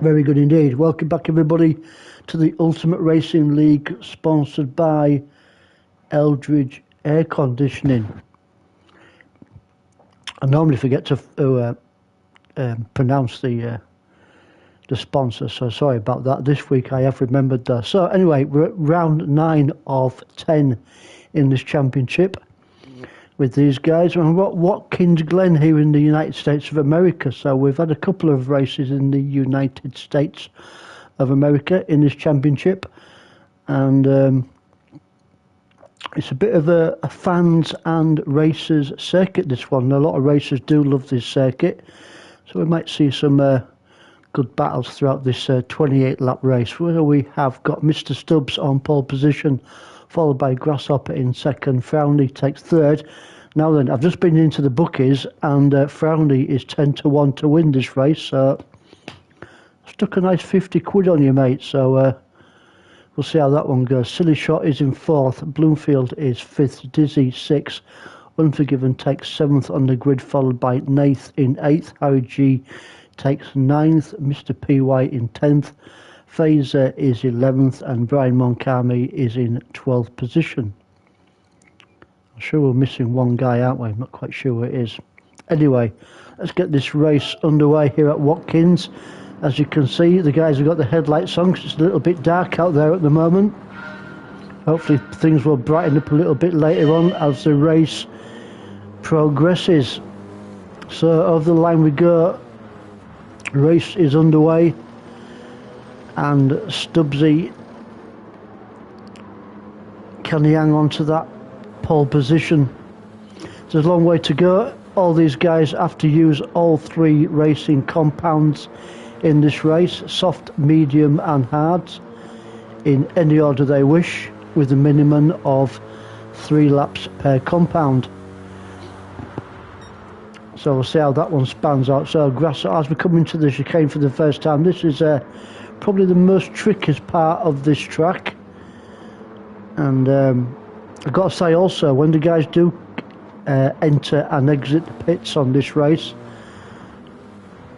Very good indeed. Welcome back, everybody, to the Ultimate Racing League, sponsored by Eldridge Air Conditioning. I normally forget to pronounce the sponsor, so sorry about that. This week I have remembered that. So anyway, we're at round 9 of 10 in this championship with these guys. We're at Watkins Glen here in the United States of America. So we've had a couple of races in the United States of America in this championship, and it's a bit of a fans and racers circuit, this one. A lot of racers do love this circuit, so we might see some good battles throughout this 28 lap race, where we have got Mr. Stubbs on pole position, followed by Grasshopper in second. Frowney takes third. Now then, I've just been into the bookies, and Frowney is 10 to 1 to win this race, so stuck a nice 50 quid on you, mate. So we'll see how that one goes. Silly Shot is in fourth, Bloomfield is fifth, Dizzy sixth, Unforgiven takes seventh on the grid, followed by Nath in eighth, Harry G takes ninth, Mr. PY in 10th, Phaser is 11th, and Brian Moncami is in 12th position. I'm sure we're missing one guy, aren't we? I'm not quite sure who it is. Anyway, let's get this race underway here at Watkins. As you can see, the guys have got the headlights on because it's a little bit dark out there at the moment. Hopefully things will brighten up a little bit later on as the race progresses. So over the line we go. Race is underway, and Stubbsy, can he hang on to that pole position? There's a long way to go. All these guys have to use all three racing compounds in this race: soft, medium and hard, in any order they wish, with a minimum of 3 laps per compound. So we'll see how that one spans out. So as we come into the chicane for the first time, this is probably the most trickiest part of this track. And I've got to say also, when the guys do enter and exit the pits on this race,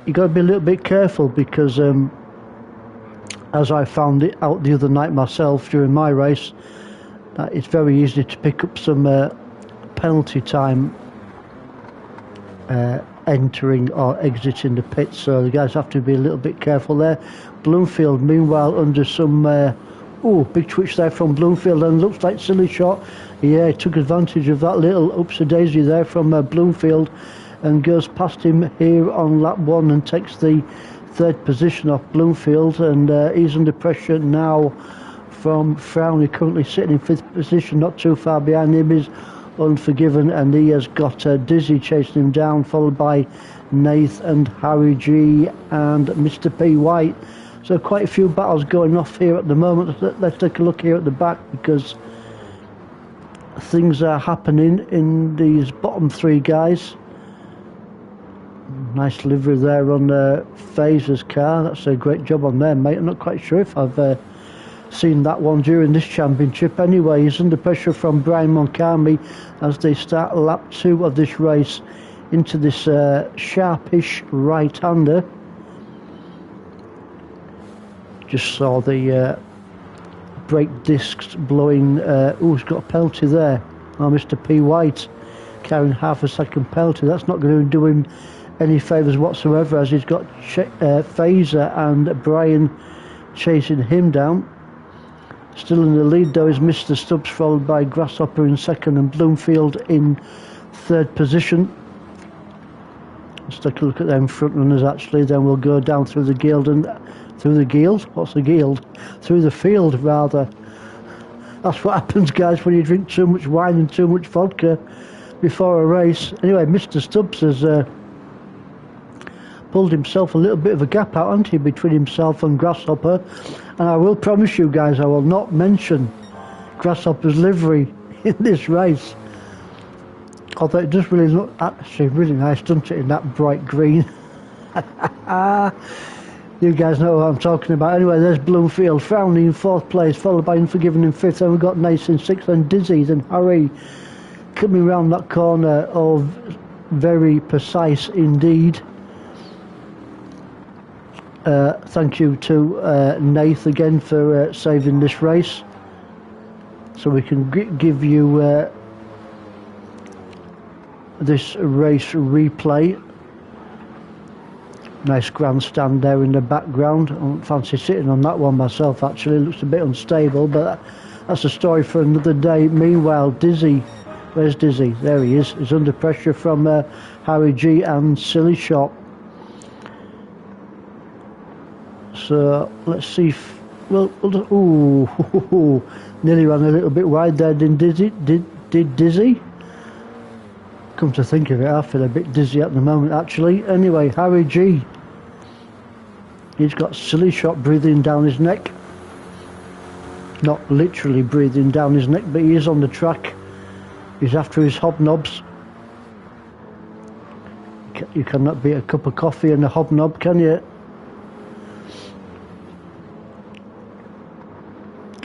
you've got to be a little bit careful, because as I found it out the other night myself during my race, that it's very easy to pick up some penalty time entering or exiting the pits, so the guys have to be a little bit careful there. Bloomfield, meanwhile, under some big twitch there from Bloomfield, and looks like Silly Shot. Yeah, he took advantage of that little oopsie-daisy there from Bloomfield, and goes past him here on lap 1 and takes the third position off Bloomfield, and he's under pressure now from Frowney, currently sitting in 5th position. Not too far behind him is Unforgiven, and he has got Dizzy chasing him down, followed by Nath and Harry G and Mr. P White. So quite a few battles going off here at the moment. Let's take a look here at the back, because things are happening in these bottom 3 guys. Nice livery there on Phaser's car. That's a great job on there, mate. I'm not quite sure if I've seen that one during this championship. Anyway, he's under pressure from Brian Moncami as they start lap 2 of this race into this sharpish right-hander. Just saw the brake discs blowing. He's got a penalty there. Oh, Mr. P White carrying half a second penalty. That's not going to do him any favours whatsoever, as he's got Phaser and Brian chasing him down. Still in the lead though is Mr. Stubbs, followed by Grasshopper in second and Bloomfield in third position. Let's take a look at them front runners actually, then we'll go down through the guild and through the guild? What's the guild? Through the field rather. That's what happens, guys, when you drink too much wine and too much vodka before a race. Anyway, Mr. Stubbs has pulled himself a little bit of a gap out, hasn't he, between himself and Grasshopper. And I will promise you guys, I will not mention Grasshopper's livery in this race, although it does really look actually really nice, doesn't it, in that bright green. You guys know what I'm talking about. Anyway, there's Bloomfield, Frowney in 4th place, followed by Unforgiven in 5th, and we've got Nace in 6th, and Dizzy and Harry coming round that corner of very precise indeed. Thank you to Nath again for saving this race, so we can give you this race replay. Nice grandstand there in the background. I don't fancy sitting on that one myself, actually. It looks a bit unstable, but that's a story for another day. Meanwhile, Dizzy, where's Dizzy? There he is. He's under pressure from Harry G and Silly Shot. So let's see if, well, ooh, nearly ran a little bit wide there, didn't Dizzy? Did Dizzy? Come to think of it, I feel a bit dizzy at the moment, actually. Anyway, Harry G, he's got Silly Shot breathing down his neck. Not literally breathing down his neck, but he is on the track. He's after his hobnobs. You cannot beat a cup of coffee and a hobnob, can you?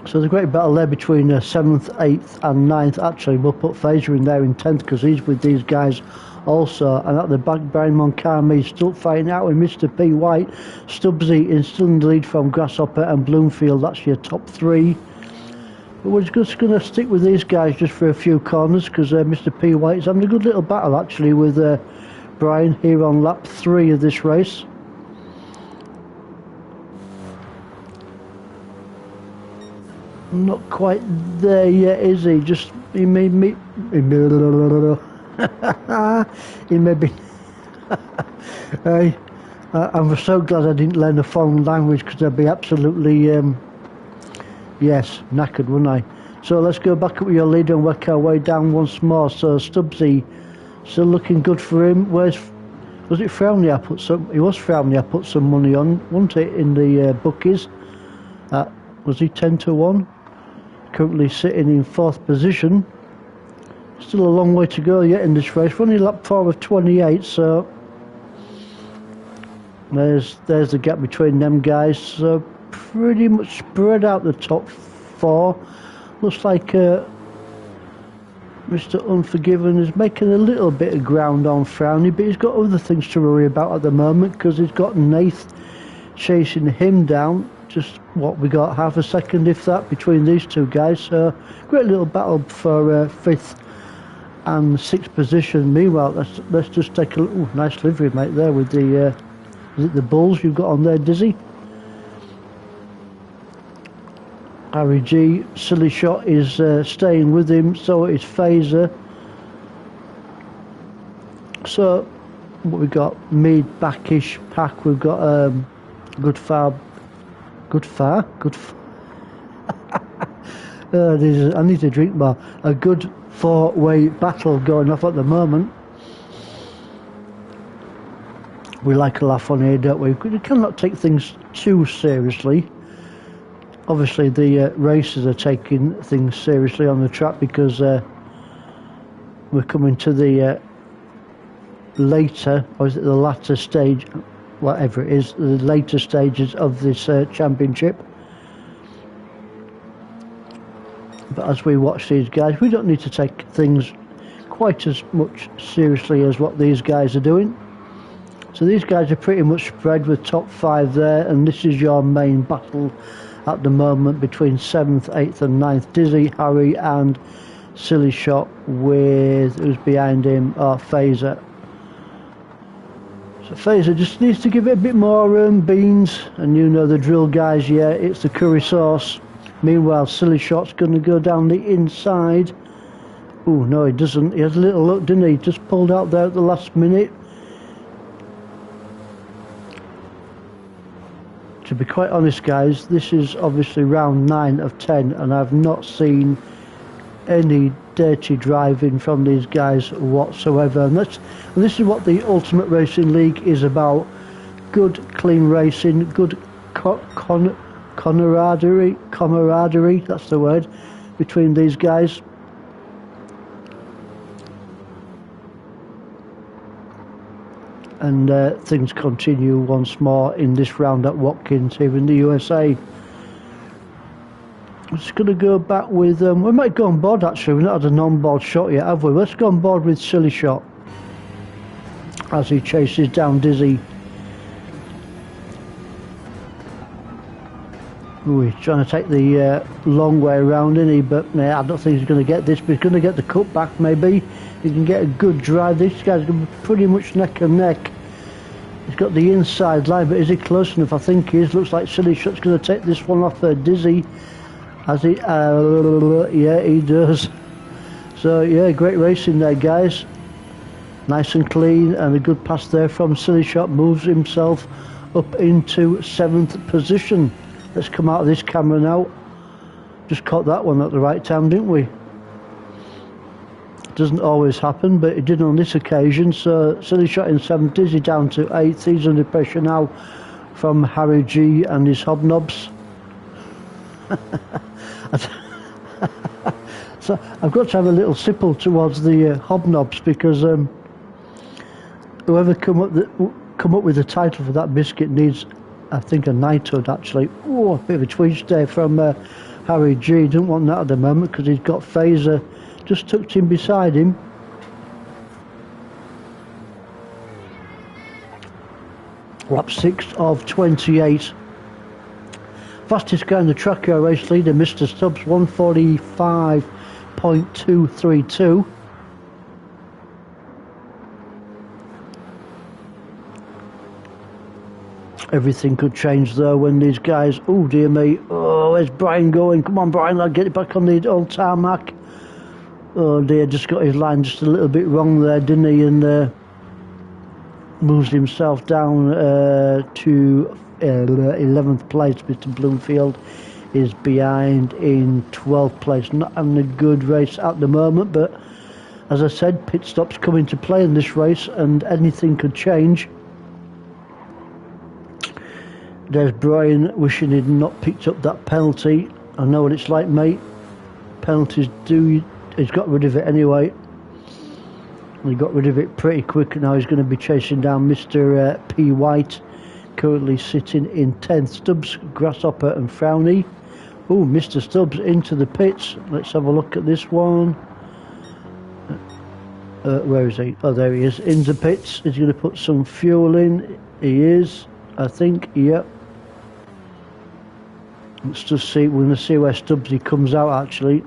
So there's a great battle there between 7th, 8th and 9th. Actually, we'll put Fraser in there in 10th because he's with these guys also. And at the back, Brian Moncami still fighting out with Mr. P. White. Stubbsy is still in the lead from Grasshopper and Bloomfield. That's your top three. But we're just going to stick with these guys just for a few corners because Mr. P. White is having a good little battle actually with Brian here on lap 3 of this race. Not quite there yet, is he? Just he made me. He may be. I'm so glad I didn't learn a foreign language because I'd be absolutely yes, knackered, wouldn't I? So let's go back up with your lead and work our way down once more. So Stubbsy still looking good for him. Was it Frowney? I put some. It was Frowney. I put some money on, wasn't it, in the bookies? Was he 10-1? Currently sitting in 4th position. Still a long way to go yet in this race. We're only lap 4 of 28, so there's the gap between them guys. So pretty much spread out the top 4. Looks like Mr. Unforgiven is making a little bit of ground on Frowney, but he's got other things to worry about at the moment because he's got Nath chasing him down. Just what we got, half a second if that between these two guys. So great little battle for 5th and 6th position. Meanwhile, let's just take a look. Ooh, nice livery mate there with the is it the bulls you've got on there, Dizzy? Harry G, Silly Shot is staying with him, so is Phaser. So what we got, Mead, Backish, Pack, we've got Good Far. I need to drink more. A good 4-way battle going off at the moment. We like a laugh on here, don't we? We cannot take things too seriously. Obviously, the racers are taking things seriously on the track because we're coming to the later, or is it the latter stage? Whatever it is, the later stages of this championship. But as we watch these guys, we don't need to take things quite as much seriously as what these guys are doing. So these guys are pretty much spread with top 5 there, and this is your main battle at the moment between 7th, 8th and 9th. Dizzy, Harry and Silly Shot with, who's behind him, Phaser. So Phaser just needs to give it a bit more beans, and you know the drill guys, yeah, it's the curry sauce. Meanwhile, Silly Shot's going to go down the inside. Oh no, he doesn't. He has a little look, didn't he? Just pulled out there at the last minute. To be quite honest, guys, this is obviously round 9 of 10, and I've not seen any dirty driving from these guys whatsoever. And this is what the Ultimate Racing League is about. Good, clean racing, good camaraderie, that's the word, between these guys. And things continue once more in this round at Watkins here in the USA. I'm just going to go back with, we might go on board actually, we've not had a non-board shot yet, have we? Let's go on board with Silly Shot as he chases down Dizzy. Ooh, he's trying to take the long way around, isn't he? But I don't think he's going to get this, but he's going to get the cut back maybe. He can get a good drive. This guy's going to be pretty much neck and neck. He's got the inside line, but is he close enough? I think he is. Looks like Silly Shot's going to take this one off Dizzy. Has he? Yeah, he does. So, yeah, great racing there, guys. Nice and clean, and a good pass there from Silly Shot. Moves himself up into 7th position. Let's come out of this camera now. Just caught that one at the right time, didn't we? Doesn't always happen, but it did on this occasion. So Silly Shot in 7th, Dizzy down to 8th. He's under pressure now from Harry G and his hobnobs. So I've got to have a little sipple towards the hobnobs, because whoever come up with the title for that biscuit needs, I think, a knighthood actually. Oh, a bit of a twitch there from Harry G. Didn't want that at the moment because he's got Phaser just tucked in beside him. Lap 6 of 28. Fastest guy in the track, our race leader, Mr. Stubbs, 1:45.232. Everything could change though when these guys, oh dear me, oh, where's Brian going? Come on Brian, lad, get it back on the old tarmac. Oh dear, just got his line just a little bit wrong there, didn't he? And moves himself down to 11th place. Mr. Bloomfield is behind in 12th place. Not having a good race at the moment, but as I said, pit stops come into play in this race and anything could change. There's Brian wishing he'd not picked up that penalty. I know what it's like, mate. Penalties do, he's got rid of it anyway. He got rid of it pretty quick. Now he's going to be chasing down Mr. P. White, currently sitting in 10th. Stubbs, Grasshopper and Frowny. Oh, Mr. Stubbs into the pits. Let's have a look at this one. Where is he? Oh, there he is, in the pits. He's going to put some fuel in. He is, I think, yep. Let's just see, we're going to see where Stubbsy comes out actually.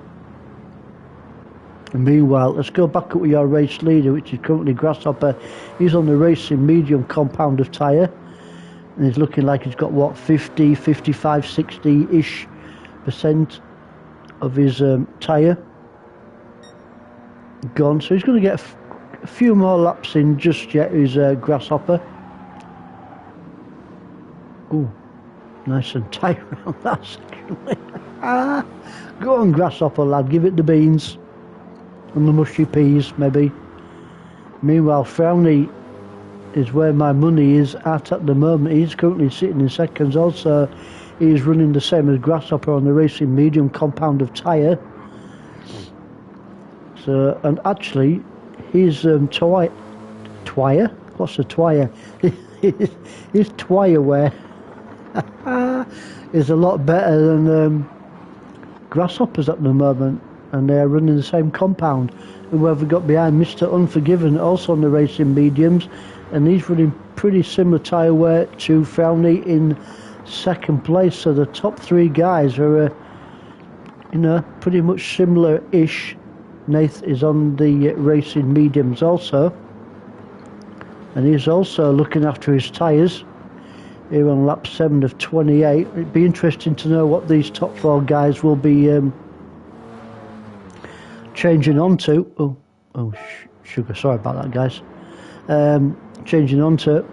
And meanwhile, let's go back up with your race leader, which is currently Grasshopper. He's on the racing medium compound of tyre. And he's looking like he's got, what, 50, 55, 60-ish % of his tyre gone. So he's going to get a few more laps in just yet, his Grasshopper. Ooh. Nice and tight around that section. Go on, Grasshopper, lad. Give it the beans. And the mushy peas, maybe. Meanwhile, Frowny is where my money is at the moment. He's currently sitting in seconds. Also, he's running the same as Grasshopper on the racing medium compound of tyre. So, and actually, his Twire? What's a Twire? His Twire wear is a lot better than Grasshoppers at the moment, and they're running the same compound. Whoever got behind Mr. Unforgiven, also on the racing mediums, and he's running pretty similar tyre wear to Frowny in 2nd place. So the top 3 guys are, pretty much similar-ish. Nath is on the racing mediums also, and he's also looking after his tyres here on lap 7 of 28. It'd be interesting to know what these top 4 guys will be changing on to. Sugar, sorry about that, guys. Changing on to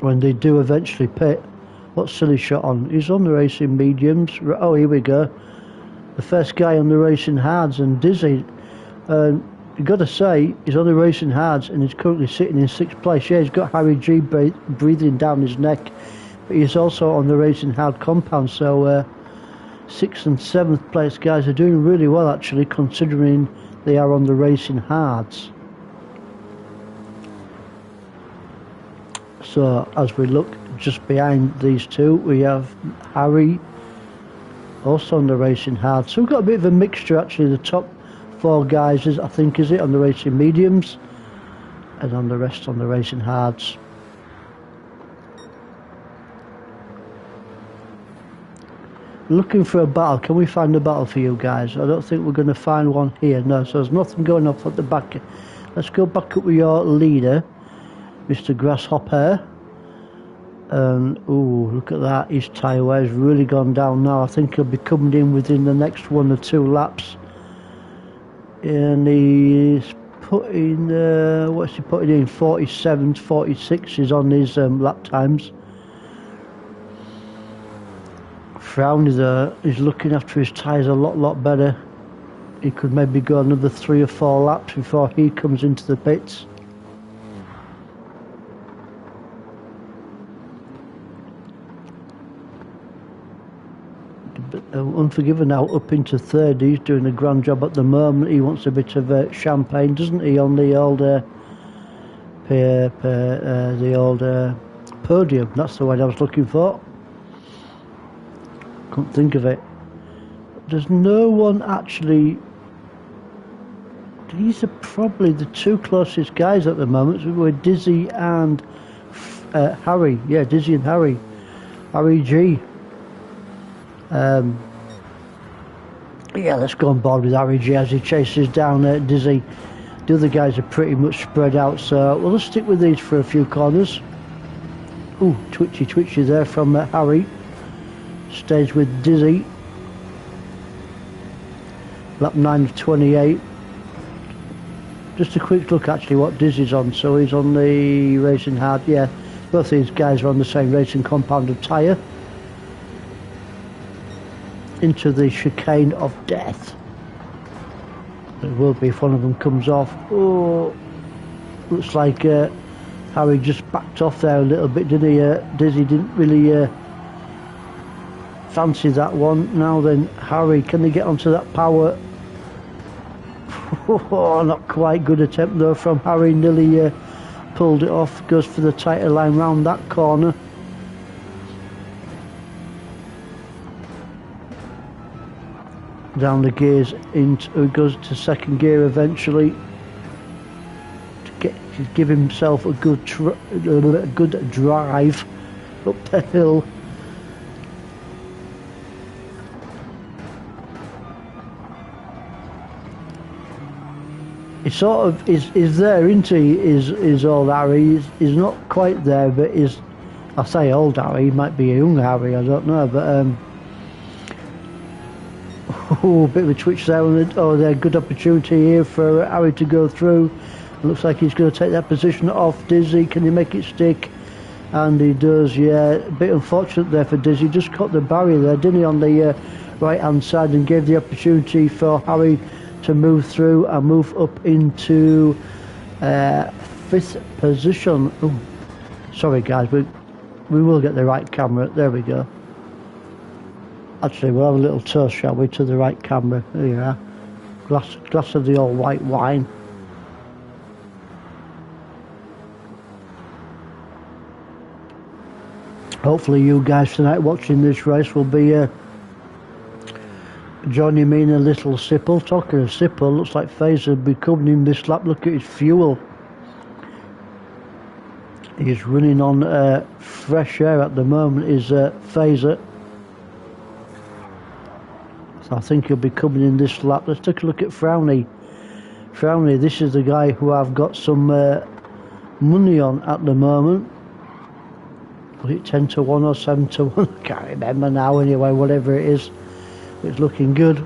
when they do eventually pit. What's Silly Shot on? He's on the racing mediums. Oh, here we go. The first guy on the racing hards, and Dizzy. You've got to say, he's on the racing hards and he's currently sitting in 6th place. Yeah, he's got Harry G breathing down his neck, but he's also on the racing hard compound. So 6th and 7th place guys are doing really well actually, considering they are on the racing hards. So as we look just behind these two, we have Harry also on the racing hards. So we've got a bit of a mixture actually. The top 4 guys is, I think, is it, on the racing mediums, and on the rest on the racing hards. Looking for a battle. Can we find a battle for you guys? I don't think we're going to find one here. No, so there's nothing going off at the back. Let's go back up with your leader, Mr. Grasshopper. Ooh, look at that. His tyre wear's really gone down now. I think he'll be coming in within the next 1 or 2 laps. And he's putting, what's he putting in? 47s, 46s on his lap times. Frowny there is looking after his tyres a lot better. He could maybe go another 3 or 4 laps before he comes into the pits. Unforgiven now up into 3rd. He's doing a grand job at the moment. He wants a bit of champagne, doesn't he, on the old podium. That's the word I was looking for. Couldn't think of it. There's no one actually. These are probably the 2 closest guys at the moment. We're Dizzy and Harry. Yeah, Dizzy and Harry. Harry G. Yeah, let's go on board with Harry G as he chases down Dizzy. The other guys are pretty much spread out, so we'll just stick with these for a few corners. Ooh, twitchy there from Harry. Stays with Dizzy. Lap 9 of 28. Just a quick look actually what Dizzy's on. So he's on the racing hard. Yeah, both these guys are on the same racing compounded tyre. Into the chicane of death. It will be if one of them comes off. Oh, looks like Harry just backed off there a little bit, didn't he? Dizzy didn't really fancy that one. Now then, Harry, can they get onto that power? Oh, not quite. Good attempt though from Harry. Nearly pulled it off. Goes for the tighter line round that corner. Down the gears, into goes to 2nd gear eventually to give himself a good drive up the hill. He sort of is there, isn't he? Is old Harry? He's not quite there, but I say old Harry. He might be a young Harry. I don't know, but. Oh, a bit of a twitch there. Oh, there's a good opportunity here for Harry to go through. Looks like he's going to take that position off Dizzy. Can he make it stick? And he does, yeah. A bit unfortunate there for Dizzy. Just caught the barrier there, didn't he, on the right-hand side, and gave the opportunity for Harry to move through and move up into 5th position. Oh, sorry, guys. We will get the right camera. There we go. Actually, we'll have a little toast, shall we, to the right camera. There you are. Glass of the old white wine. Hopefully you guys tonight watching this race will be joining me in a little sipple. Talking of sipple, looks like Fazer will be coming in this lap. Look at his fuel. He's running on fresh air at the moment, is Fazer. So I think he'll be coming in this lap. Let's take a look at Frowny. Frowny, this is the guy who I've got some money on at the moment. Was it 10 to 1 or 7 to 1? I can't remember now anyway, whatever it is. It's looking good.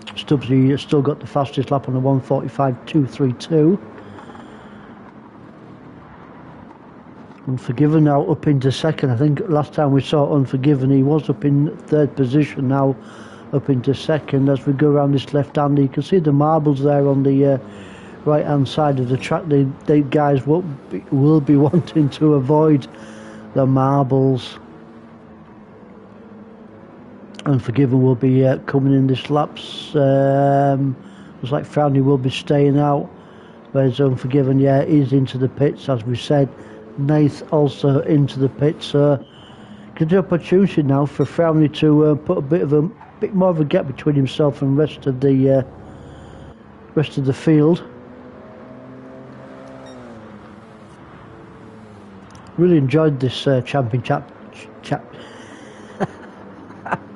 Stubbsy has still got the fastest lap on the 1:45.232. Unforgiven now up into 2nd. I think last time we saw Unforgiven he was up in 3rd position, now up into 2nd. As we go around this left hand, you can see the marbles there on the right hand side of the track. The guys will be wanting to avoid the marbles. Unforgiven will be coming in this laps. Looks like Frowny will be staying out, whereas Unforgiven, yeah, is into the pits as we said. Nath also into the pits, so good opportunity now for Frowny to put a bit more of a gap between himself and rest of the field. Really enjoyed this championship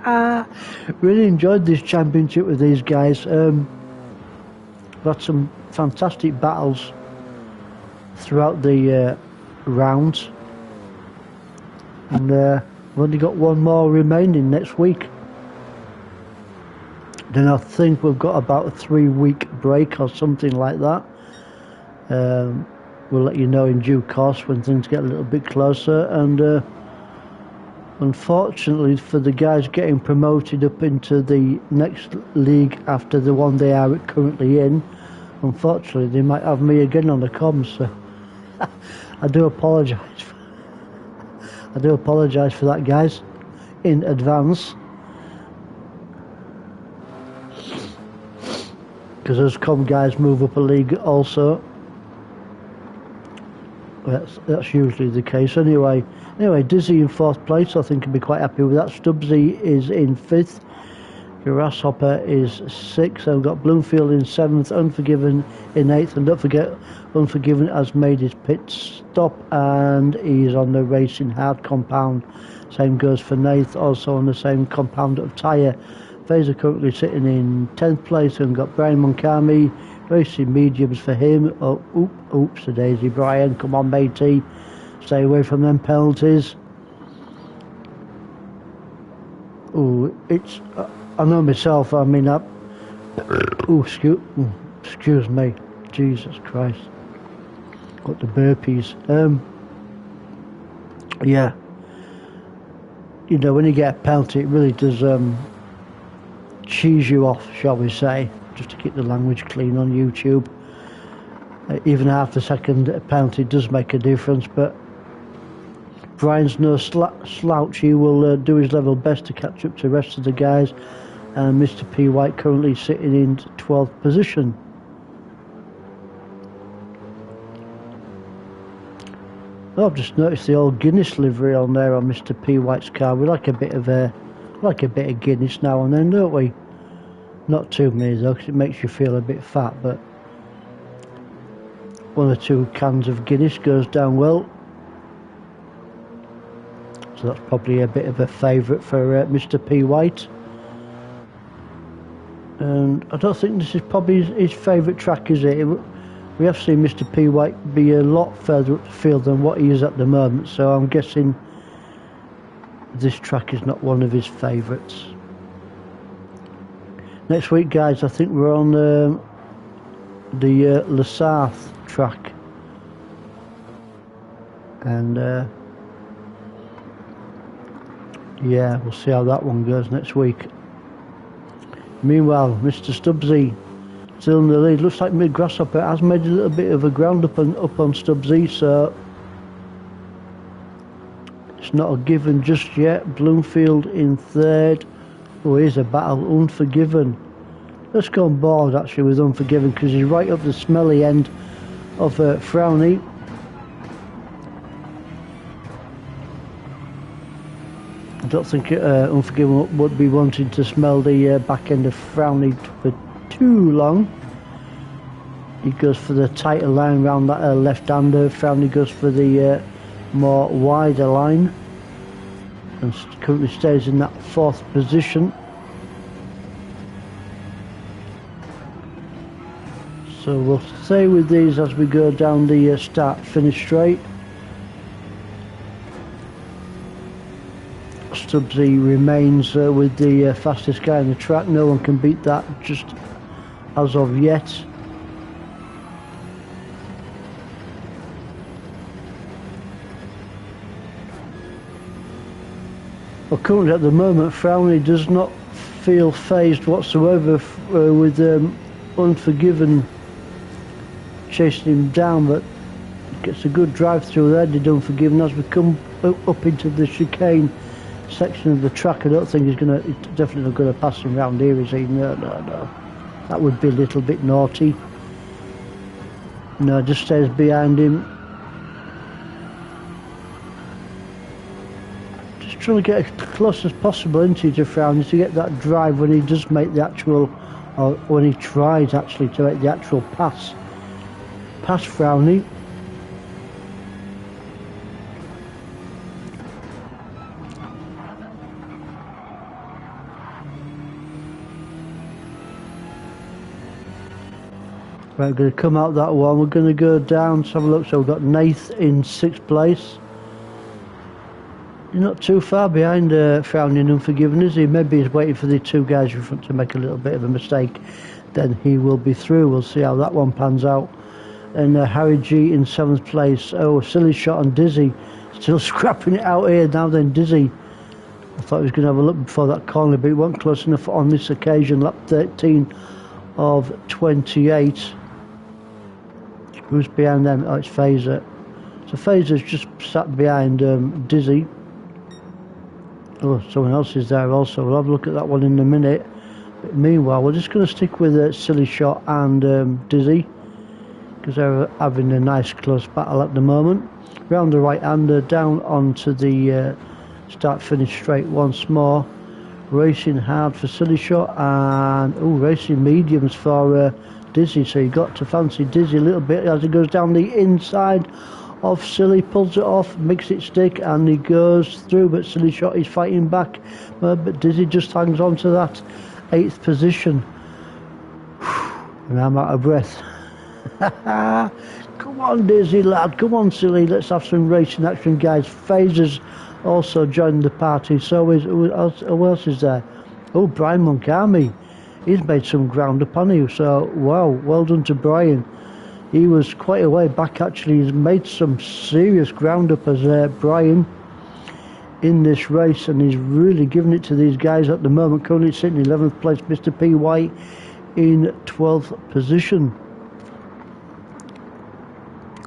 Really enjoyed this championship with these guys. We've had some fantastic battles throughout the rounds, and we've only got one more remaining next week. Then I think we've got about a 3-week break or something like that. We'll let you know in due course when things get a little bit closer. And unfortunately for the guys getting promoted up into the next league after the one they are currently in, unfortunately they might have me again on the comms. So I do apologise. I do apologise for that, guys, in advance. Because those com guys move up a league also. That's usually the case. Anyway, Dizzy in 4th place. I think I'll be quite happy with that. Stubbsy is in 5th. Grasshopper is 6th. I've got Bloomfield in 7th. Unforgiven in 8th. And don't forget, Unforgiven has made his pit stop and he's on the Racing Hard compound. Same goes for Nath, also on the same compound of tyre. Fazer currently sitting in 10th place, and got Brian Moncami, racing mediums for him. Oh, oops, a daisy, Brian, come on matey, stay away from them penalties. Oh, it's, I know myself, I mean, excuse me, Jesus Christ, got the burpees. Yeah, you know, when you get a penalty, it really does cheese you off, shall we say, just to keep the language clean on YouTube. Even half a second penalty does make a difference, but Brian's no slouch. He will do his level best to catch up to the rest of the guys, and Mr. P. White currently sitting in 12th position. Oh, I've just noticed the old Guinness livery on there on Mr. P. White's car. We like a bit of Guinness now and then, don't we? Not too many though, because it makes you feel a bit fat, but 1 or 2 cans of Guinness goes down well. So that's probably a bit of a favourite for Mr. P. White. And I don't think this is probably his favourite track, is it? We have seen Mr. P. White be a lot further up the field than what he is at the moment, so I'm guessing this track is not one of his favourites. Next week, guys, I think we're on the Lasarth track, and yeah, we'll see how that one goes next week. Meanwhile, Mr. Stubbsy still in the lead. Looks like Grasshopper has made a little bit of a ground up on Stubbsy, so it's not a given just yet. Bloomfield in 3rd. Oh, here's a battle. Unforgiven. Let's go on board actually with Unforgiven, because he's right up the smelly end of Frowney. I don't think Unforgiven would be wanting to smell the back end of Frowney for too long. He goes for the tighter line round that left-hander. Frowney goes for the more wider line, and currently stays in that 4th position. So we'll stay with these as we go down the start-finish straight. Stubbsy remains with the fastest guy on the track. No one can beat that just as of yet. Well, currently at the moment, Frowney does not feel phased whatsoever with Unforgiven chasing him down, but gets a good drive through there, did Unforgiven. As we come up into the chicane section of the track, I don't think he's definitely not going to pass him round here, is he? No. That would be a little bit naughty. No, just stays behind him. Just trying to get as close as possible into to Frowney to get that drive when he does make the actual, or when he tries actually to make the actual pass. Past Frowney. Right, we're going to come out that one. We're going to go down to have a look. So we've got Nath in 6th place. He's not too far behind Frowning Unforgiven, is he? Maybe he's waiting for the two guys in front to make a little bit of a mistake. Then he will be through. We'll see how that one pans out. And Harry G in 7th place. Oh, Silly Shot and Dizzy. Still scrapping it out here now then, Dizzy. I thought he was going to have a look before that corner, but he wasn't close enough on this occasion. Lap 13 of 28. Who's behind them? Oh, it's Phaser. So Phaser's just sat behind Dizzy. Oh, someone else is there also. We'll have a look at that one in a minute. But meanwhile, we're just going to stick with Silly Shot and Dizzy, because they're having a nice close battle at the moment. Round the right-hander, down onto the start-finish straight once more. Racing hard for Silly Shot and racing mediums for Dizzy. So you got to fancy Dizzy a little bit as he goes down the inside of Silly, pulls it off, makes it stick, and he goes through. But Silly Shot is fighting back, but Dizzy just hangs on to that 8th position. And I'm out of breath. Come on, Dizzy lad, come on, Silly, let's have some racing action, guys. Phaser's also joined the party. So is who else is there? Oh, Brian Moncami. He's made some ground upon you. So wow, well done to Brian. He was quite a way back actually. He's made some serious ground up as Brian in this race, and he's really giving it to these guys at the moment. Currently sitting in 11th place. Mr. P. White in 12th position.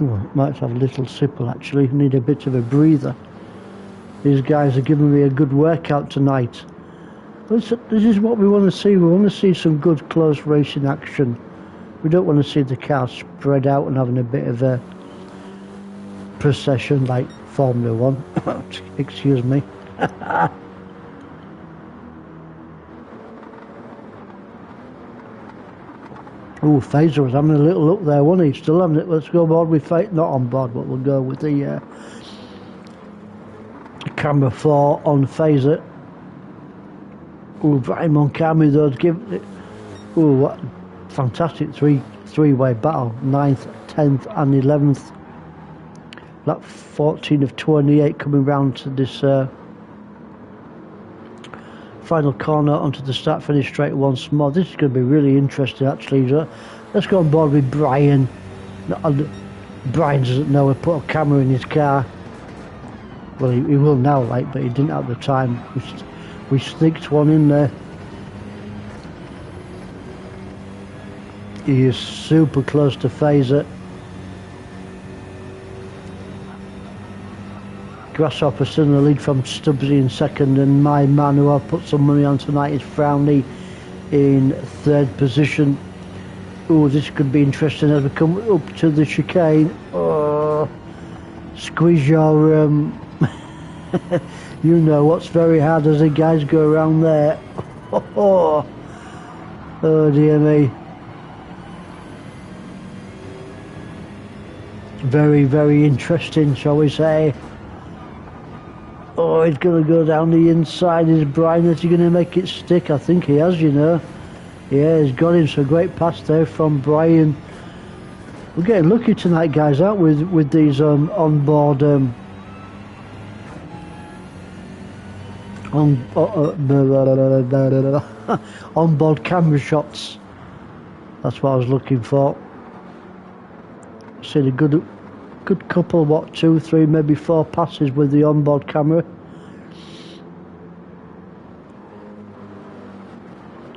Oh, might have a little sipple actually. Need a bit of a breather. These guys are giving me a good workout tonight. This is what we want to see. We want to see some good close racing action. We don't want to see the cars spread out and having a bit of a procession like Formula 1. Excuse me. Oh, Phaser was having a little look there, wasn't he? Still having it. Let's go board with Phaser. Not on board, but we'll go with the camera 4 on Phaser. Oh, Brian Moncami though, give it. Oh, what fantastic three-way battle. 9th, 10th, and 11th. Lap 14 of 28 coming round to this final corner onto the start-finish straight once more. This is going to be really interesting actually. Let's go on board with Brian. Brian doesn't know we put a camera in his car. Well, he will now, like, but he didn't at the time. We sneaked one in there. He is super close to Phaser. Grasshopper still in the lead from Stubbsy in 2nd, and my man who I've put some money on tonight is Frowney in 3rd position. Oh, this could be interesting as we come up to the chicane. Oh, squeeze your you know what's very hard as the guys go around there. Oh dear me. Very, very interesting, shall we say. Oh, he's going to go down the inside. Is Brian, is he going to make it stick? I think he has, you know. Yeah, he's got him. So great pass there from Brian. We're getting lucky tonight, guys, aren't we, with these onboard onboard camera shots. That's what I was looking for. Seen a good couple, what, 2, 3, maybe 4 passes with the onboard camera.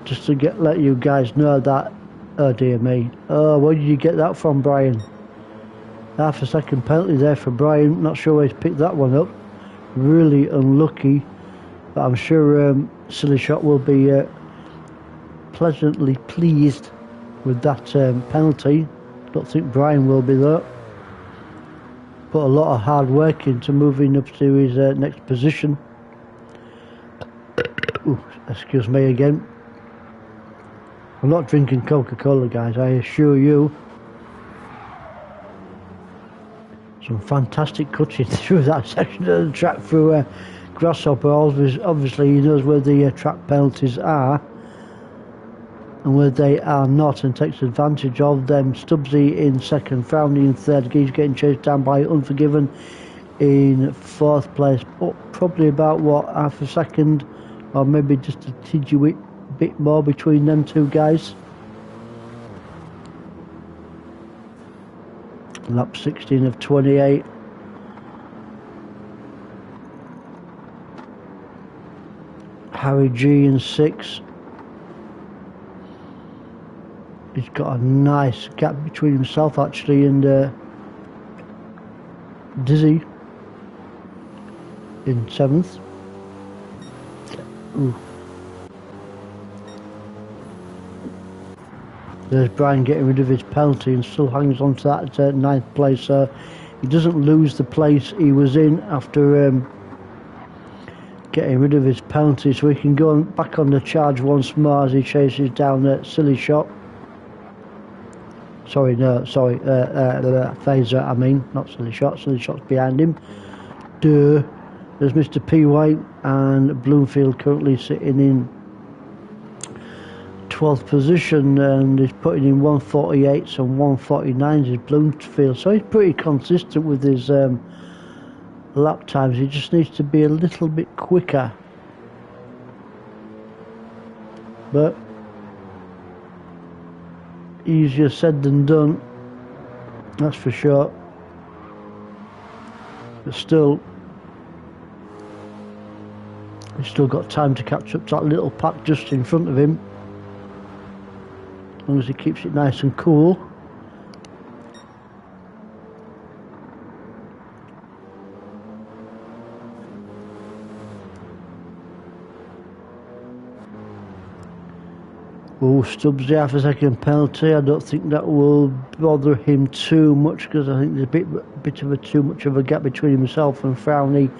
Just to let you guys know that. Oh dear me. Oh, where did you get that from, Brian? Half a second penalty there for Brian. Not sure where he's picked that one up. Really unlucky. But I'm sure Silly Shot will be pleasantly pleased with that penalty. Don't think Brian will be though. Put a lot of hard work into moving up to his next position. Ooh, excuse me again. I'm not drinking Coca-Cola, guys, I assure you. Some fantastic cutting through that section of the track through Grasshopper. Obviously he knows where the track penalties are. and where they are not, and takes advantage of them. Stubbsy in second, Frowney in third. He's getting chased down by Unforgiven in fourth place, but probably about what, half a second, or maybe just a tidgy bit more between them two guys. Lap 16 of 28. Harry G in 6. He's got a nice gap between himself actually and Dizzy in 7th. Ooh. There's Brian getting rid of his penalty and still hangs on to that 9th place. He doesn't lose the place he was in after getting rid of his penalty, so he can go back on the charge once more as he chases down that Silly Shot. Phaser, I mean, not Silly Shot. Silly Shot's behind him. Duh. There's Mr. P. White and Bloomfield currently sitting in 12th position, and he's putting in 148s and 149s is Bloomfield, so he's pretty consistent with his lap times. He just needs to be a little bit quicker, but easier said than done, that's for sure. But still, he's still got time to catch up to that little pack just in front of him, as long as he keeps it nice and cool. Oh, Stubbs, half a second penalty. I don't think that will bother him too much, because I think there's a bit of too much of a gap between himself and Frowney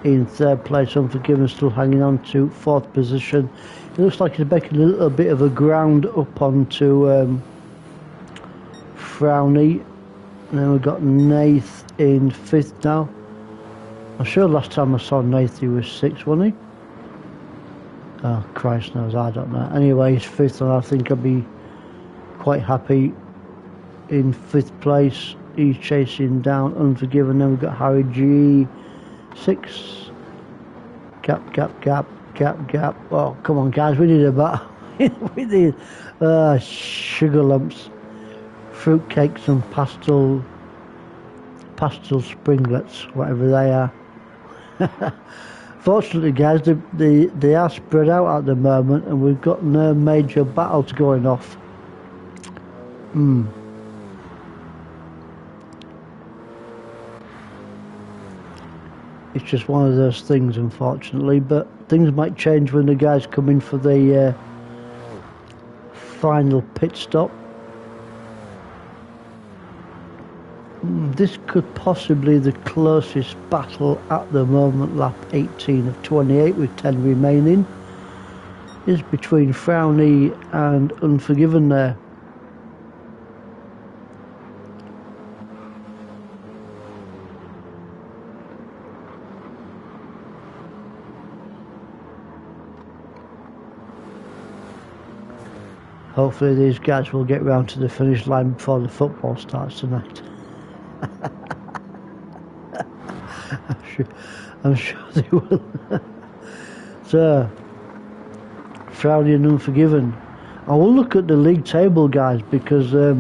in 3rd place. Unforgiven still hanging on to 4th position. It looks like he's making a little bit of a ground up onto Frowney. And then we've got Nath in 5th now. I'm sure last time I saw Nath he was 6th, wasn't he? Oh, Christ knows, I don't know. Anyway, he's 5th, and I think I'll be quite happy in 5th place. He's chasing down Unforgiven. Then we've got Harry G, 6. Gap. Oh, come on, guys, we need a battle. We need sugar lumps, fruit cakes, and pastel springlets, whatever they are. Fortunately, guys, they are spread out at the moment, and we've got no major battles going off. It's just one of those things, unfortunately, but things might change when the guys come in for the final pit stop. This could possibly the closest battle at the moment. Lap 18 of 28 with 10 remaining is between Frowney and Unforgiven there. Hopefully these guys will get round to the finish line before the football starts tonight. I'm sure they will. So, Frowney and Unforgiven. I will look at the league table, guys, because I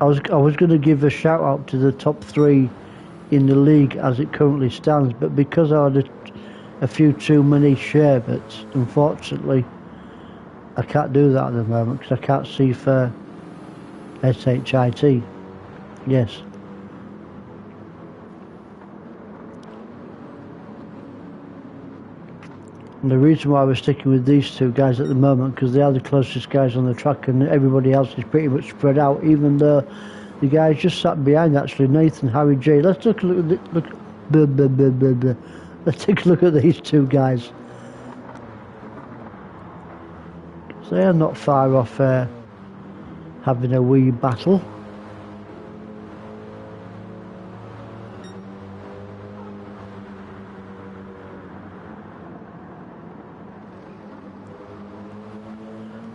was going to give a shout out to the top 3 in the league as it currently stands, but because I had a few too many share bets, unfortunately, I can't do that at the moment because I can't see for SHIT. Yes. And the reason why we're sticking with these two guys at the moment, because they are the closest guys on the track, and everybody else is pretty much spread out, even though the guys just sat behind, actually, Nathan, Harry J. Let's take a look let's take a look at these two guys. So they are not far off having a wee battle.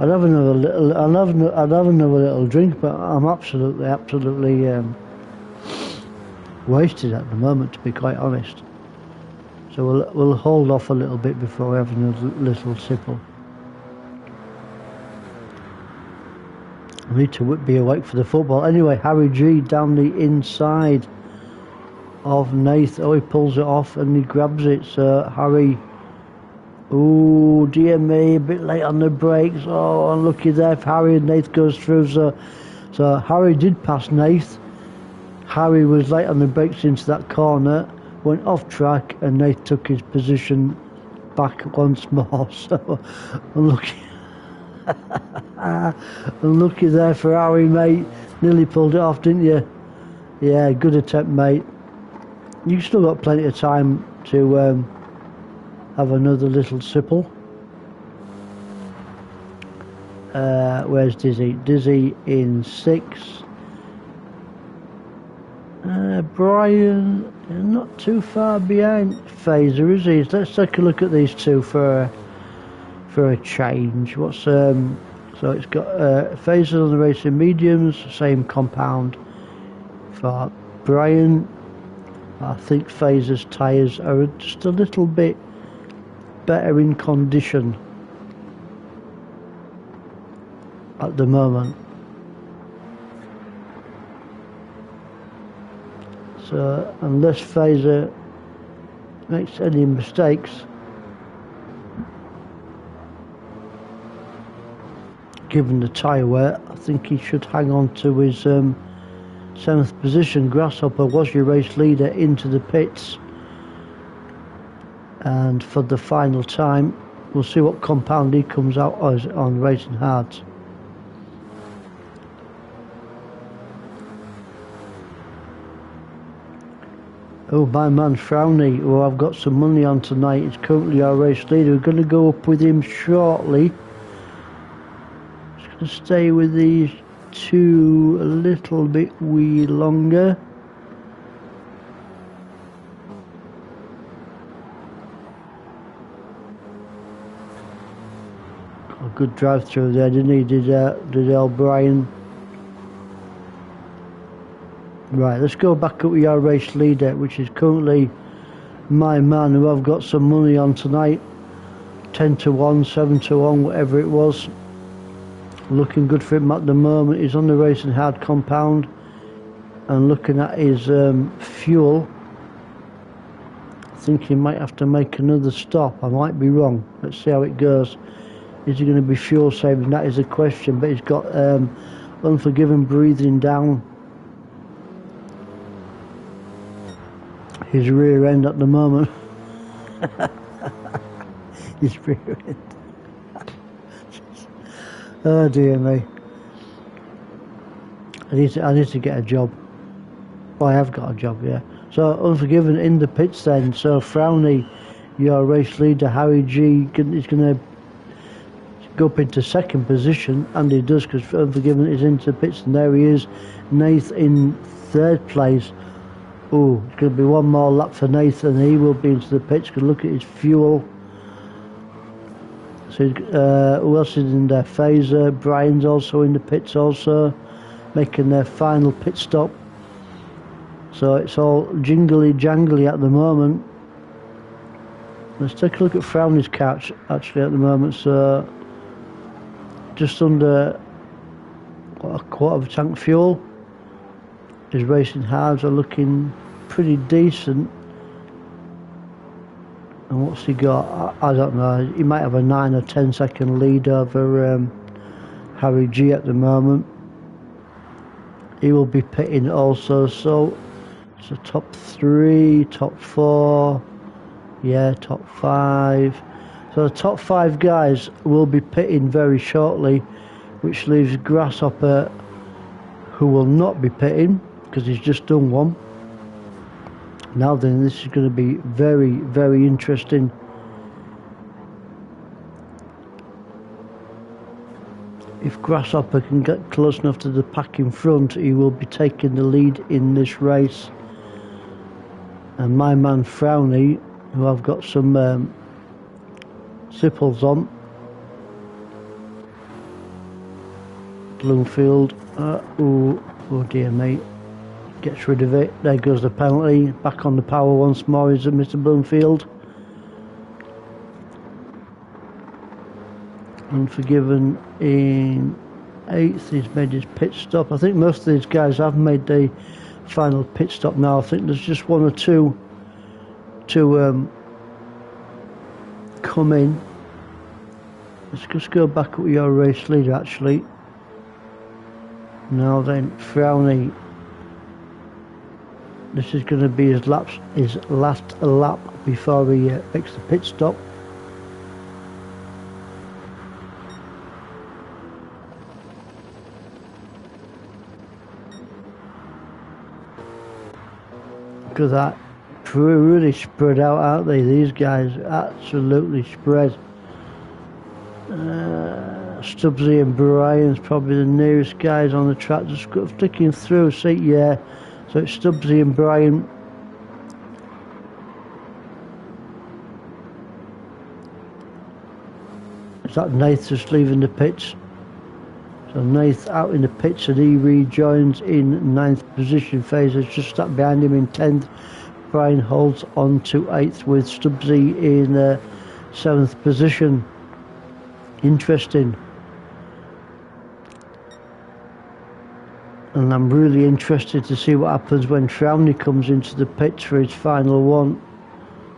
I'd have another little. I'd have another little drink, but I'm absolutely wasted at the moment, to be quite honest. So we'll hold off a little bit before we have another little sipple. I need to be awake for the football. Anyway, Harry G down the inside of Nath. Oh, he pulls it off and he grabs it. So Harry. Oh, dear me, a bit late on the brakes. Oh, unlucky there if Harry and Nath goes through. So Harry did pass Nath. Harry was late on the brakes into that corner, went off track, and Nath took his position back once more. So unlucky. Unlucky there for Harry, mate. Nearly pulled it off, didn't you? Yeah, good attempt, mate. You've still got plenty of time to have another little sipple. Where's Dizzy? Dizzy in 6. Brian not too far behind Phaser, is he? Let's take a look at these two for a change. What's so it's got Phaser on the racing mediums, same compound for Brian. I think Phaser's tyres are just a little bit better in condition at the moment. So unless Phaser makes any mistakes, given the tyre wear, I think he should hang on to his 7th position. Grasshopper was your race leader into the pits, and for the final time we'll see what compound he comes out as on Racing Hards. Oh, my man Frowny, who I've got some money on tonight, is currently our race leader. We're going to go up with him shortly. Just going to stay with these two a little bit longer. A good drive through there, didn't he? Did Brian? Right, let's go back up with our race leader, which is currently my man, who I've got some money on tonight. 10 to 1, 7 to 1, whatever it was. Looking good for him at the moment. He's on the Racing Hard compound, and looking at his fuel, I think he might have to make another stop. I might be wrong. Let's see how it goes. Is he going to be fuel saving? That is a question, but he's got Unforgiven breathing down his rear end at the moment. His rear end. Oh dear me. I need to get a job. Well, I have got a job, yeah. So Unforgiven in the pits then. So Frowny, your race leader, Harry G, is going to go up into 2nd position, and he does, because Unforgiven is into the pits, and there he is. Nath in 3rd place. Oh, it's going to be one more lap for Nathan. He will be into the pits. Can look at his fuel. So who else is in there? Phaser. Brian's also in the pits, also making their final pit stop. So it's all jingly jangly at the moment. Let's take a look at Frowny's catch actually at the moment. So just under a quarter of a tank fuel. His Racing Hards are looking pretty decent. And what's he got? I don't know. He might have a 9 or 10 second lead over Harry G at the moment. He will be pitting also. So it's a top 3, top 4, yeah, top 5. So the top 5 guys will be pitting very shortly, which leaves Grasshopper, who will not be pitting because he's just done one. Now then, this is going to be very, very interesting. If Grasshopper can get close enough to the pack in front, he will be taking the lead in this race. And my man Frowny, who I've got some sipples on, Bloomfield. Oh dear me. Gets rid of it. There goes the penalty. Back on the power once more is Mr. Bloomfield. Unforgiven in 8th. He's made his pit stop. I think most of these guys have made the final pit stop now. I think there's just one or two to come in. Let's just go back with your race leader actually. Now then, Frowney. This is going to be his last lap before he makes the pit stop. Look at that. Really spread out, aren't they? These guys absolutely spread. Stubbsy and Brian's probably the nearest guys on the track. Just flicking through, see, yeah. So it's Stubbsy and Brian. Is that Nath just leaving the pits? So Nath out in the pits and he rejoins in 9th position. Fraser's just stuck behind him in 10th. Brian holds on to 8th with Stubbsy in 7th position. Interesting. And I'm really interested to see what happens when Frowney comes into the pits for his final one.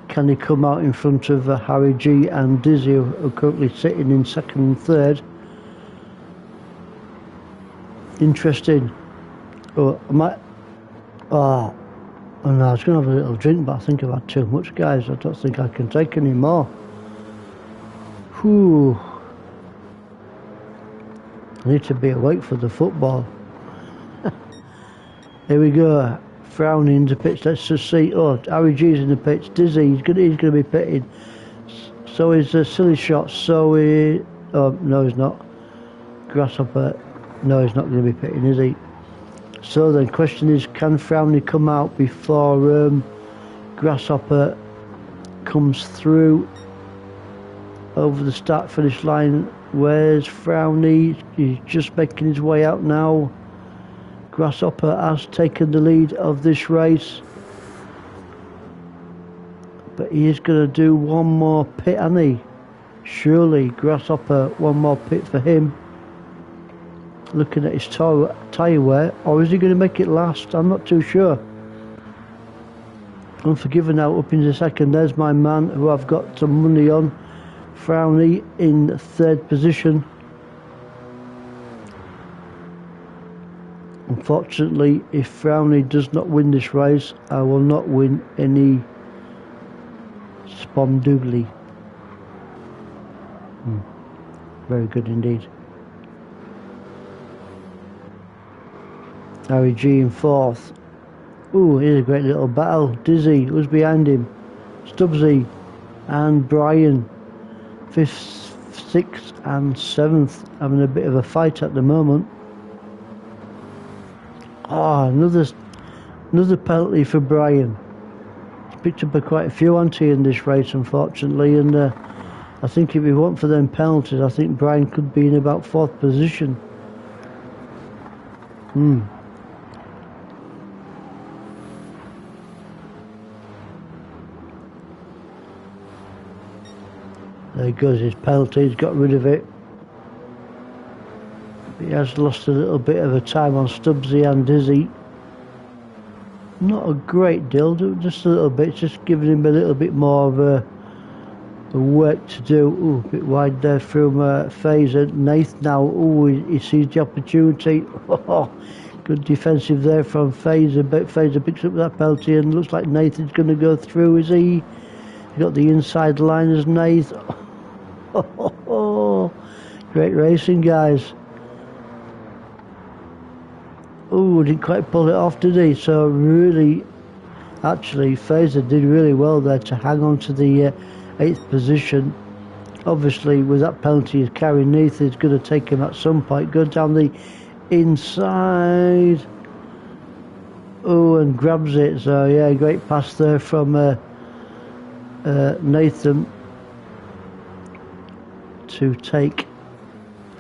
Can he come out in front of Harry G and Dizzy, who are currently sitting in 2nd and 3rd? Interesting. Oh, I might. Oh no, I was going to have a little drink, but I think I've had too much, guys. I don't think I can take any more. Whew. I need to be awake for the football. Here we go. Frowney in the pitch. Let's just see. Oh, Harry G's in the pitch. Dizzy, he's going to be pitting. So is Silly Shot. So is... Oh, no, he's not. Grasshopper. No, he's not going to be pitting, is he? So then, question is, can Frowney come out before Grasshopper comes through over the start-finish line? Where's Frowney? He's just making his way out now. Grasshopper has taken the lead of this race, but he is going to do one more pit, hasn't he? Surely, Grasshopper, one more pit for him. Looking at his tyre wear, or is he going to make it last? I'm not too sure. Unforgiven now up into 2nd. There's my man who I've got some money on. Frowney in 3rd position. Unfortunately, if Frowney does not win this race, I will not win any Spomdoodly. Very good indeed. Harry G in 4th. Ooh, here's a great little battle. Dizzy, who's behind him? Stubbsy and Brian. 5th, 6th and 7th. Having a bit of a fight at the moment. Oh, another penalty for Brian. He's picked up quite a few in this race, unfortunately, and I think if it weren't for them penalties, I think Brian could be in about 4th position. There goes his penalty, he's got rid of it. He has lost a little bit of a time on Stubbsy and Dizzy. Not a great deal, just a little bit, just giving him a little bit more of a work to do. Ooh, a bit wide there from Fazer. Nath now, ooh, he sees the opportunity. Oh, good defensive there from Fazer, but Fazer picks up that penalty and looks like Nathan's going to go through, is he? He got the inside line as Nath. Oh, great racing, guys. Oh, didn't quite pull it off, did he? So really, actually, Fazer did really well there to hang on to the 8th position. Obviously, with that penalty he's carrying, Nathan is going to take him at some point. Go down the inside. Oh, and grabs it. So yeah, great pass there from Nathan to take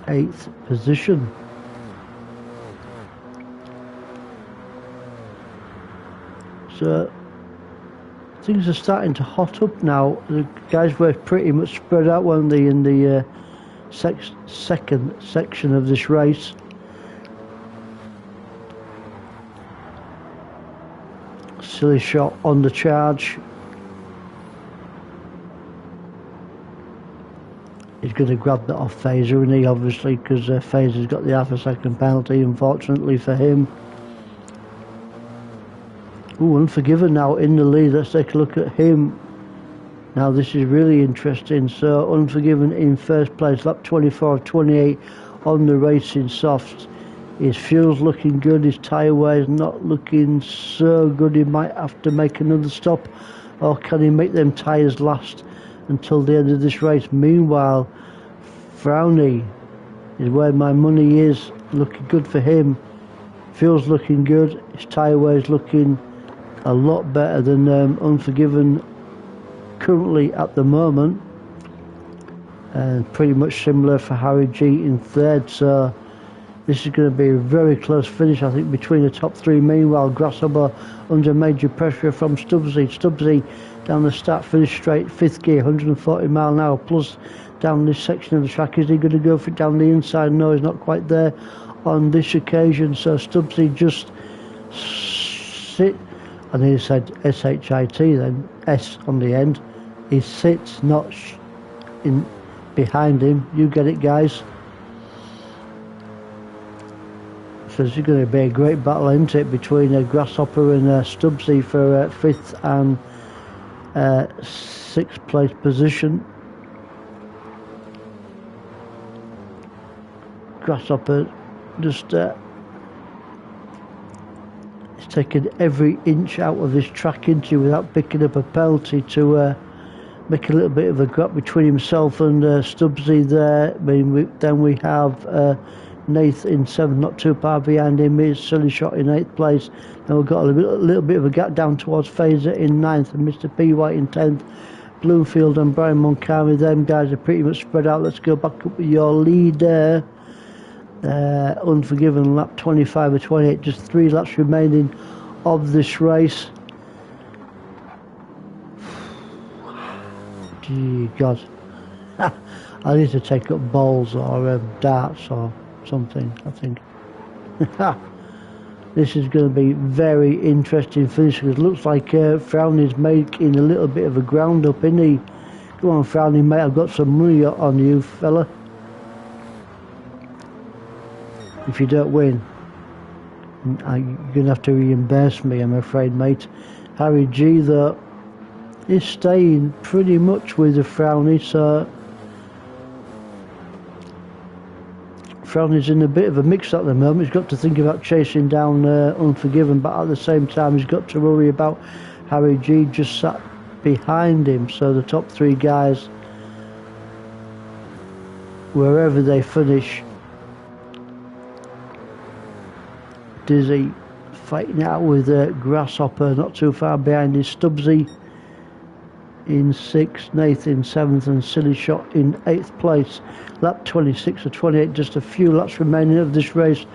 8th position. So things are starting to hot up now. The guys were pretty much spread out, weren't they, in the second section of this race. Silly shot on the charge. He's going to grab that off Phaser, and he obviously, because Phaser's got the half a second penalty, unfortunately for him. Ooh, Unforgiven now in the lead. Let's take a look at him. Now this is really interesting. So Unforgiven in first place, lap 24 of 28 on the racing softs. His fuel's looking good, his tyre wear is not looking so good. He might have to make another stop, or can he make them tyres last until the end of this race? Meanwhile, Frowny is where my money is, looking good for him. Fuel's looking good, his tyre wear is looking a lot better than Unforgiven currently at the moment, and pretty much similar for Harry G in third. So this is going to be a very close finish, I think, between the top three. Meanwhile, Grasshopper under major pressure from Stubbsy. Stubbsy down the start finish straight, fifth gear, 140 mile an hour plus down this section of the track. Is he going to go for it down the inside? No, he's not quite there on this occasion. So Stubbsy just sit, and he said S-H-I-T then, S on the end. He sits, not in behind him. You get it, guys. So this is going to be a great battle, isn't it, between Grasshopper and Stubbsy for fifth and sixth place position. Grasshopper just he's taken every inch out of this track into without picking up a penalty to make a little bit of a gap between himself and Stubbsy there. I mean, then we have Nath in seventh, not too far behind him. Is Silly Shot in eighth place. Then we've got a little bit of a gap down towards Phaser in ninth, and Mr. P White in 10th. Bloomfield and Brian Moncari, them guys are pretty much spread out. Let's go back up with your leader. Unforgiven, lap 25 or 28, just 3 laps remaining of this race. Gee, God. I need to take up balls or darts or something, I think. This is going to be very interesting finish, because it looks like Frowny's making a little bit of a ground up, isn't he? Come on, Frowny, mate, I've got some money on you, fella. If you don't win, you're going to have to reimburse me, I'm afraid, mate. Harry G, though, is staying pretty much with the Frowny, so Frowny's in a bit of a mix at the moment. He's got to think about chasing down Unforgiven, but at the same time he's got to worry about Harry G just sat behind him. So the top 3 guys, wherever they finish, Dizzy fighting out with Grasshopper not too far behind is Stubbsy in 6th, Nathan 7th, and Silly Shot in 8th place. Lap 26 or 28, just a few laps remaining of this race.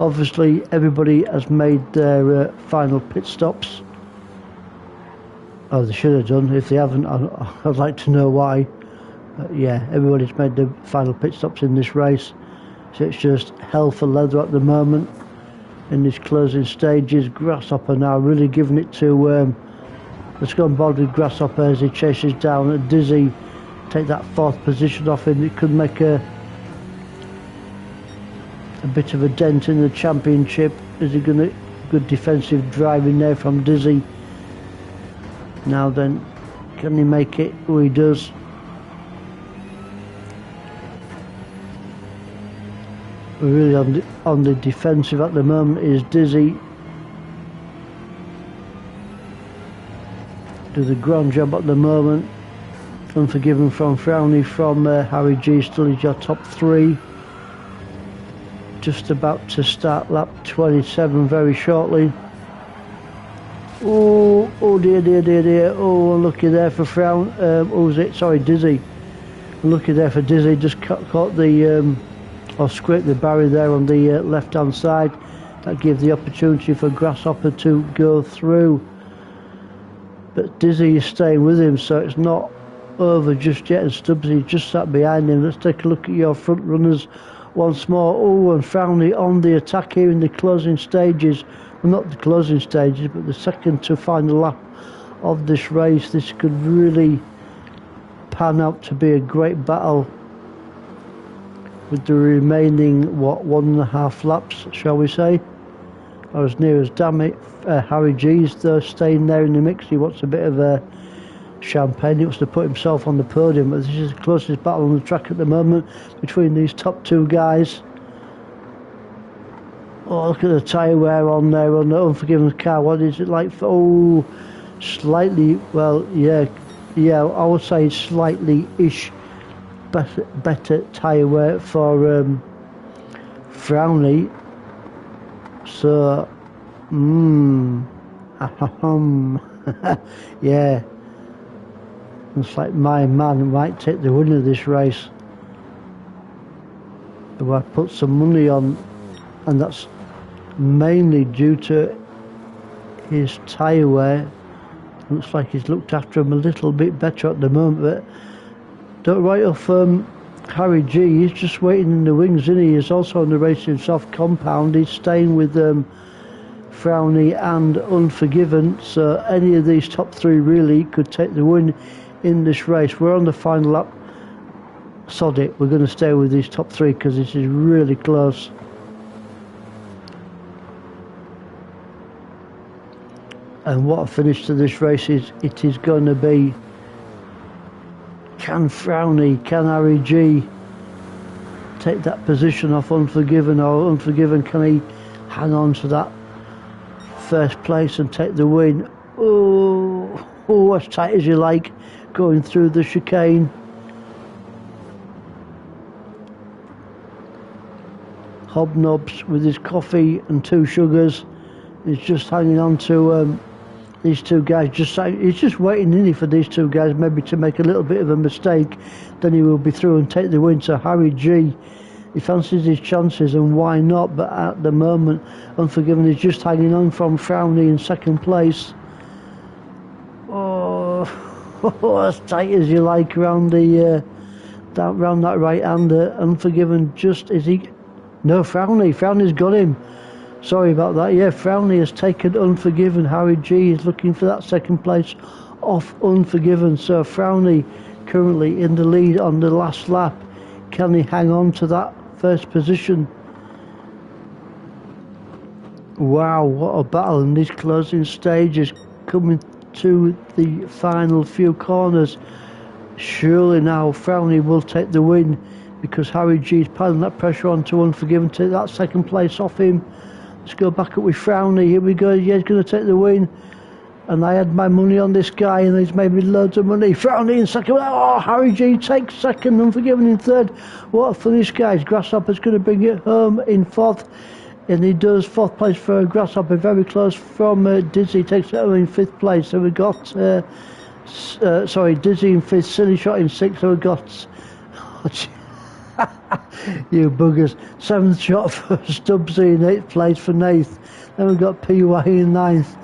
Obviously everybody has made their final pit stops. Oh, they should have done. If they haven't, I'd like to know why. But yeah, everybody's made their final pit stops in this race, so it's just hell for leather at the moment in these closing stages. Grasshopper now really giving it to let's go on board with Grasshopper as he chases down Dizzy. Take that 4th position off him. It could make a bit of a dent in the championship. Is he going to good defensive driving there from Dizzy? Now then, can he make it? Oh, he does. We're really on the defensive at the moment is Dizzy. Does a grand job at the moment. Unforgiven from Frowny, from Harry G, still is your top 3. Just about to start lap 27 very shortly. Oh dear, dear, dear, dear. Oh, unlucky there for Frown. Who was it? Sorry, Dizzy. Unlucky there for Dizzy. Just caught the or scraped the barrier there on the left hand side. That gave the opportunity for Grasshopper to go through. but Dizzy is staying with him, so it's not over just yet, and Stubbsy just sat behind him. Let's take a look at your front runners once more. Oh, and Frowney on the attack here in the closing stages. Well, not the closing stages, but the second to final lap of this race. This could really pan out to be a great battle with the remaining, 1.5 laps, shall we say. I was near as damn it. Harry G's though staying there in the mix. He wants a bit of a champagne. He wants to put himself on the podium, but this is the closest battle on the track at the moment between these top two guys. Oh, look at the tyre wear on there on the Unforgiven car. What is it like? Oh, slightly, well, yeah, I would say slightly-ish better tyre wear for Frowney. So, yeah, looks like my man might take the win of this race, who I put some money on, and that's mainly due to his tyre wear. Looks like he's looked after him a little bit better at the moment, but don't write off Harry G. He's just waiting in the wings, isn't he? He's also on the Racing Soft compound. He's staying with Frowney and Unforgiven, so any of these top three really could take the win in this race. We're on the final lap. Sod it, we're going to stay with these top three because this is really close. And what a finish to this race it is going to be. Can Frowney, can Harry G take that position off Unforgiven, or Unforgiven, can he hang on to that first place and take the win? Oh, as tight as you like, going through the chicane. Hobnobs with his coffee and 2 sugars. He's just hanging on to these two guys. He's just waiting in for these two guys maybe to make a little bit of a mistake, then he will be through and take the win. So Harry G, he fancies his chances, and why not? But at the moment, Unforgiven is just hanging on from Frowney in second place. Oh, as tight as you like around the round that right hander. Unforgiven just no, Frowney's got him. Sorry about that. Yeah, Frowney has taken Unforgiven. Harry G is looking for that second place off Unforgiven. So Frowney currently in the lead on the last lap. Can he hang on to that first position? Wow, what a battle in these closing stages, coming to the final few corners. Surely now Frowney will take the win, because Harry G is piling that pressure onto Unforgiven to take that second place off him. Let's go back up with Frowney. Here we go. Yeah, he's going to take the win. And I had my money on this guy, and he's made me loads of money. Frowney in second. Oh, Harry G takes second. Unforgiven in third. What a finish, guys. Grasshopper's going to bring it home in fourth. And he does. Fourth place for Grasshopper. Very close from Dizzy. Takes it home in fifth place. So we got... Dizzy in fifth. Silly Shot in sixth. So we got... you buggers. Seventh shot for Stubbsy in 8th place for Nath. Then we've got PY in 9th.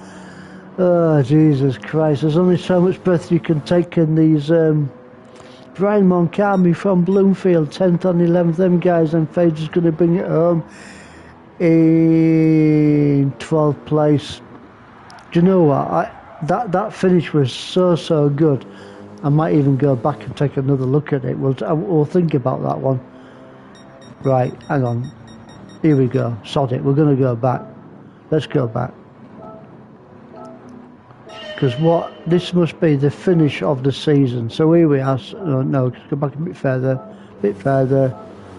Oh, Jesus Christ. There's only so much breath you can take in these. Brian Moncami from Bloomfield, 10th and 11th. Them guys, and Fades is going to bring it home in 12th place. Do you know what? That finish was so good. I might even go back and take another look at it. We'll think about that one. Right, hang on. Here we go. Sod it. We're going to go back. Let's go back. Because this must be the finish of the season. So here we are. No, let's go back a bit further. A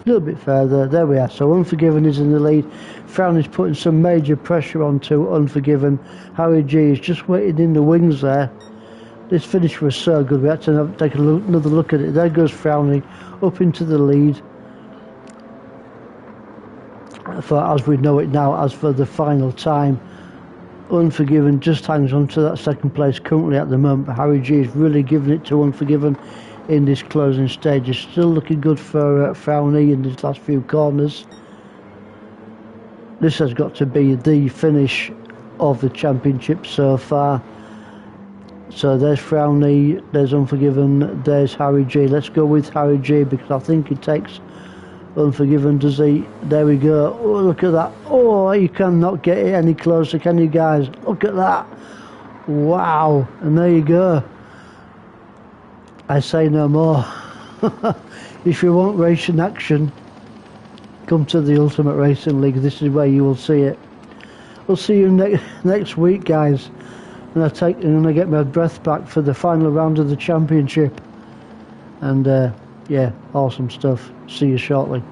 little bit further. There we are. So Unforgiven is in the lead. Frowney's putting some major pressure onto Unforgiven. Harry G is just waiting in the wings there. This finish was so good, we had to take another look at it. There goes Frowney up into the lead. As we know it now, as for the final time, Unforgiven just hangs on to that second place currently at the moment. But Harry G is really giving it to Unforgiven in this closing stage. It's still looking good for Frowney in these last few corners. This has got to be the finish of the championship so far. So there's Frowney, there's Unforgiven, there's Harry G. Let's go with Harry G because I think he takes Unforgiven, does he? There we go. Oh, look at that. Oh, you cannot get it any closer, can you guys? Look at that. Wow. And there you go. I say no more. If you want racing action, come to the Ultimate Racing League. This is where you will see it. We'll see you next week, guys. And I get my breath back for the final round of the championship. And yeah, awesome stuff. See you shortly.